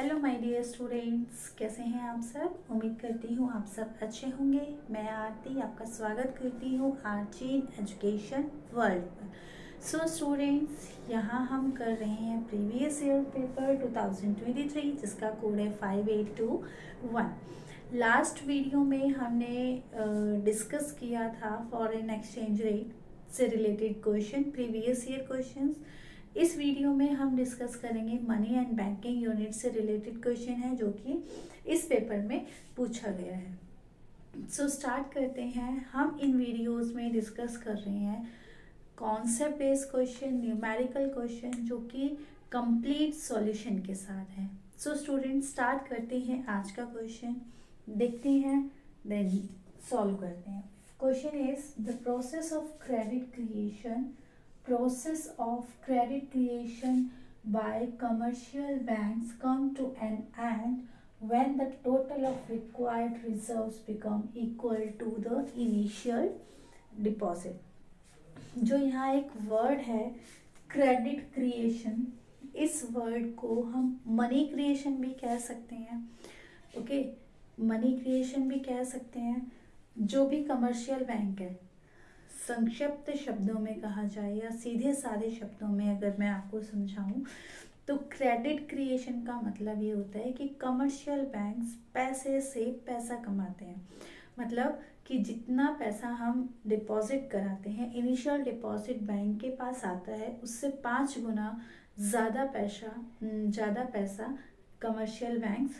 Hello my dear students, कैसे हैं आप सब। उम्मीद करती हूँ आप सब अच्छे होंगे। मैं आरती आपका स्वागत करती हूँ आरजी एजुकेशन वर्ल्ड पर। सो स्टूडेंट्स, यहाँ हम कर रहे हैं प्रीवियस ईयर पेपर 2023 जिसका कोड है 5821। लास्ट वीडियो में हमने डिस्कस किया था फॉरेन एक्सचेंज रेट से related question, previous year questions. इस वीडियो में हम डिस्कस करेंगे मनी एंड बैंकिंग यूनिट से रिलेटेड क्वेश्चन है जो कि इस पेपर में पूछा गया है। सो स्टार्ट करते हैं। हम इन वीडियोस में डिस्कस कर रहे हैं concept based question, numerical question जो कि कंप्लीट सॉल्यूशन के साथ है। सो स्टूडेंट स्टार्ट करते हैं आज का क्वेश्चन, देखते हैं देन सॉल्व करते हैं। Question is the process of credit creation by commercial banks come to an end when the total of required reserves become equal to the initial deposit. जो यहाँ एक वर्ड है क्रेडिट क्रिएशन, इस word को हम money creation भी कह सकते हैं। ओके, मनी क्रिएशन भी कह सकते हैं। जो भी कमर्शियल बैंक है, संक्षिप्त शब्दों में कहा जाए या सीधे साधे शब्दों में अगर मैं आपको समझाऊं तो क्रेडिट क्रिएशन का मतलब ये होता है कि कमर्शियल बैंक्स पैसे से पैसा कमाते हैं। मतलब कि जितना पैसा हम डिपॉजिट कराते हैं, इनिशियल डिपॉजिट बैंक के पास आता है, उससे 5 गुना ज़्यादा पैसा commercial banks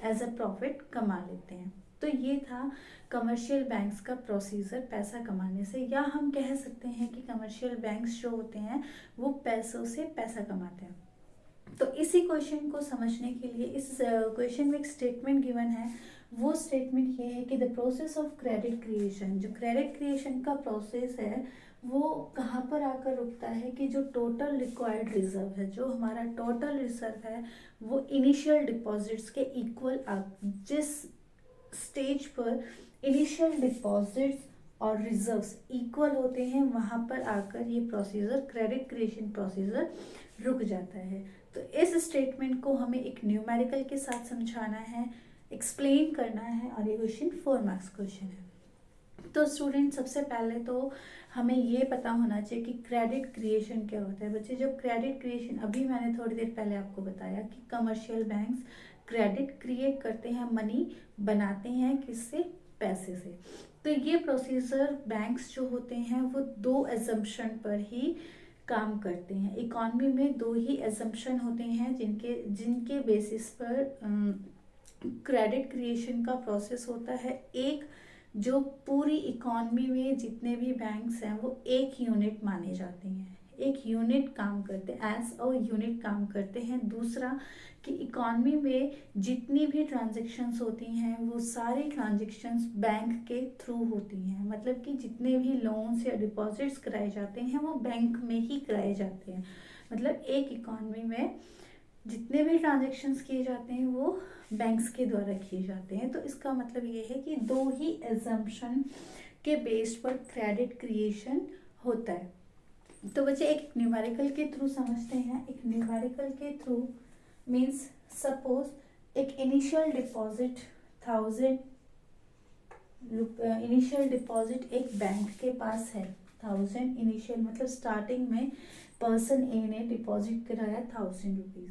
as a profit कमा लेते हैं। तो ये था कमर्शियल बैंक्स का प्रोसीजर पैसा कमाने से, या हम कह सकते हैं कि कमर्शियल बैंक्स जो होते हैं वो पैसों से पैसा कमाते हैं। तो इसी क्वेश्चन को समझने के लिए इस क्वेश्चन में एक स्टेटमेंट गिवन है। वो स्टेटमेंट ये है कि the process of credit creation, जो क्रेडिट क्रिएशन का प्रोसेस है वो कहाँ पर आकर रुकता है कि जो टोटल रिक्वायर्ड रिजर्व है, जो हमारा टोटल रिजर्व है वो इनिशियल डिपॉजिट्स के इक्वल, जिस स्टेज पर इनिशियल डिपॉजिट्स और रिजर्व्स इक्वल होते हैं वहाँ पर आकर ये प्रोसीजर, क्रेडिट क्रिएशन प्रोसीजर रुक जाता है। तो इस स्टेटमेंट को हमें एक न्यूमेरिकल के साथ समझाना है, एक्सप्लेन करना है, और ये क्वेश्चन 4 मार्क्स क्वेश्चन है। तो स्टूडेंट, सबसे पहले तो हमें ये पता होना चाहिए कि क्रेडिट क्रिएशन क्या होता है। बच्चे, जो क्रेडिट क्रिएशन अभी मैंने थोड़ी देर पहले आपको बताया कि कमर्शियल बैंक्स क्रेडिट क्रिएट करते हैं, मनी बनाते हैं, किससे? पैसे से। तो ये प्रोसीजर बैंक्स जो होते हैं वो 2 एजम्पशन पर ही काम करते हैं। इकॉनमी में 2 ही एजम्पशन होते हैं जिनके बेसिस पर क्रेडिट क्रिएशन का प्रोसेस होता है। एक, जो पूरी इकॉनमी में जितने भी बैंक्स हैं वो एक यूनिट माने जाते हैं, एक यूनिट काम करते हैं, एज अ यूनिट काम करते हैं। दूसरा कि इकॉनमी में जितनी भी ट्रांजैक्शंस होती हैं वो सारी ट्रांजैक्शंस बैंक के थ्रू होती हैं। मतलब कि जितने भी लोन्स या डिपॉजिट्स कराए जाते हैं वो बैंक में ही कराए जाते हैं। मतलब एक इकॉनमी में जितने भी ट्रांजैक्शंस किए जाते हैं वो बैंक्स के द्वारा किए जाते हैं। तो इसका मतलब ये है कि 2 ही एजम्पशन के बेस पर क्रेडिट क्रिएशन होता है। तो बच्चे, एक न्यूमेरिकल के थ्रू समझते हैं। एक न्यूमेरिकल के थ्रू मीन्स सपोज एक इनिशियल डिपॉजिट 1000, इनिशियल डिपॉजिट एक बैंक के पास है 1000 इनिशियल, मतलब स्टार्टिंग में पर्सन ए ने डिपॉजिट कराया 1000 रुपीज़।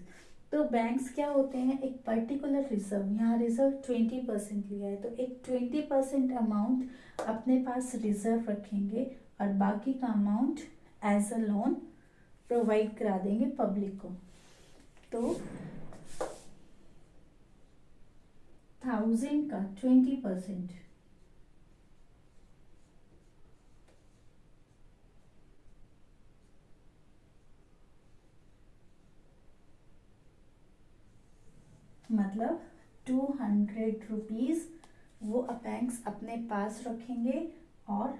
तो बैंक्स क्या होते हैं, एक पर्टिकुलर रिजर्व, यहाँ रिजर्व 20% लिया है तो एक 20% अमाउंट अपने पास रिजर्व रखेंगे और बाकी का amount as a loan provide करा देंगे पब्लिक को। तो 1000 का 20% मतलब 200 रुपीज़ वो बैंक्स अपने पास रखेंगे और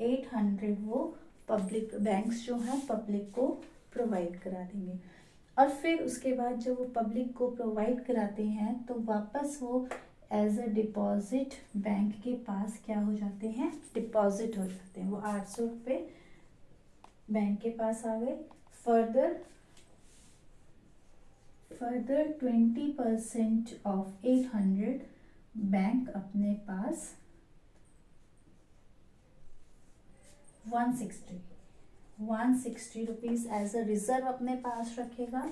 800 वो पब्लिक, बैंक्स जो है पब्लिक को प्रोवाइड करा देंगे। और फिर उसके बाद जब वो पब्लिक को प्रोवाइड कराते हैं तो वापस वो एज अ डिपॉजिट बैंक के पास क्या हो जाते हैं, डिपॉजिट हो जाते हैं। वो 800 रुपये बैंक के पास आ गए। फर्दर 20% ऑफ 800 बैंक अपने पास 160 रुपीज एज अ रिजर्व अपने पास रखेगा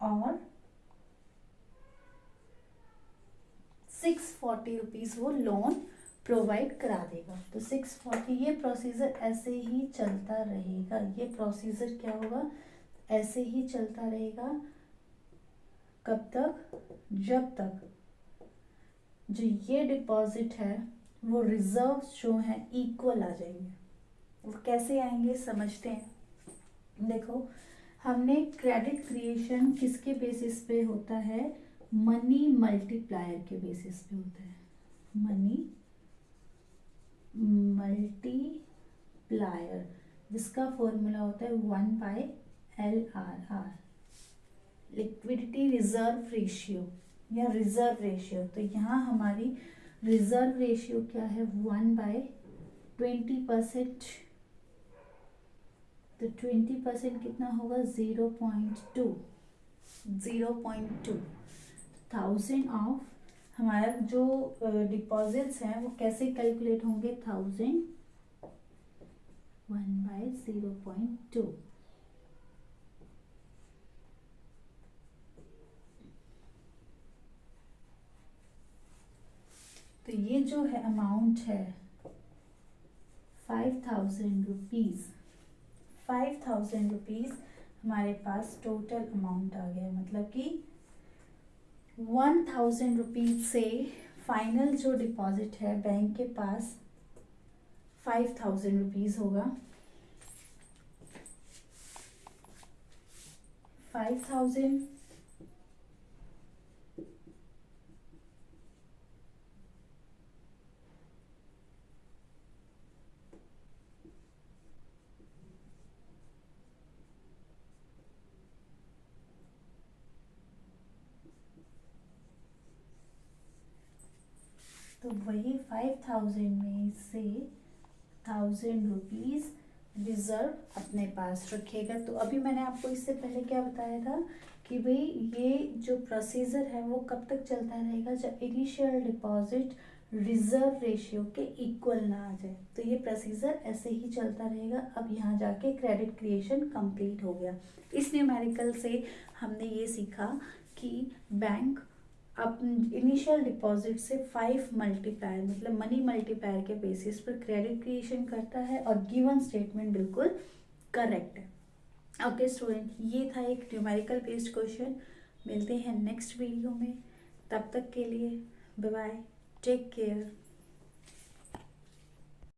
और 640 रुपीज वो लोन प्रोवाइड करा देगा। तो 640, ये प्रोसीजर ऐसे ही चलता रहेगा। ये प्रोसीजर क्या होगा, ऐसे ही चलता रहेगा। कब तक, जब तक जो ये डिपॉजिट है वो रिजर्व जो है इक्वल आ जाएंगे। वो कैसे आएंगे समझते हैं। देखो, हमने क्रेडिट क्रिएशन किसके बेसिस पे होता है, मनी मल्टीप्लायर के बेसिस पे होता है। मनी मल्टीप्लायर जिसका फॉर्मूला होता है 1/LRR, लिक्विडिटी रिजर्व रेशियो या रिजर्व रेशियो। तो यहाँ हमारी रिजर्व रेशियो क्या है, 1/20%। तो 20% कितना होगा, 0.2। 1000 ऑफ हमारा जो डिपॉजिट्स हैं वो कैसे कैलकुलेट होंगे, 1000 1/0.2। तो ये जो है अमाउंट है 5000 रुपीज। 5000 रुपीज हमारे पास टोटल अमाउंट आ गया। मतलब कि 1000 रुपीज से फाइनल जो डिपॉजिट है बैंक के पास 5000 रुपीज होगा। 5000 तो वही 5000 में से 1000 रुपीज रिजर्व अपने पास रखेगा। तो अभी मैंने आपको इससे पहले क्या बताया था कि भाई ये जो प्रोसीजर है वो कब तक चलता रहेगा, जब इनिशियल डिपॉजिट रिजर्व रेशियो के इक्वल ना आ जाए। तो ये प्रोसीजर ऐसे ही चलता रहेगा। अब यहाँ जाके क्रेडिट क्रिएशन कंप्लीट हो गया। इस न्यूमेरिकल से हमने ये सीखा कि बैंक अब इनिशियल डिपॉजिट से 5 मल्टीप्लायर मतलब मनी मल्टीप्लायर के बेसिस पर क्रेडिट क्रिएशन करता है और गिवन स्टेटमेंट बिल्कुल करेक्ट है। ओके स्टूडेंट, ये था एक न्यूमेरिकल बेस्ड क्वेश्चन। मिलते हैं नेक्स्ट वीडियो में, तब तक के लिए बाय बाय, टेक केयर।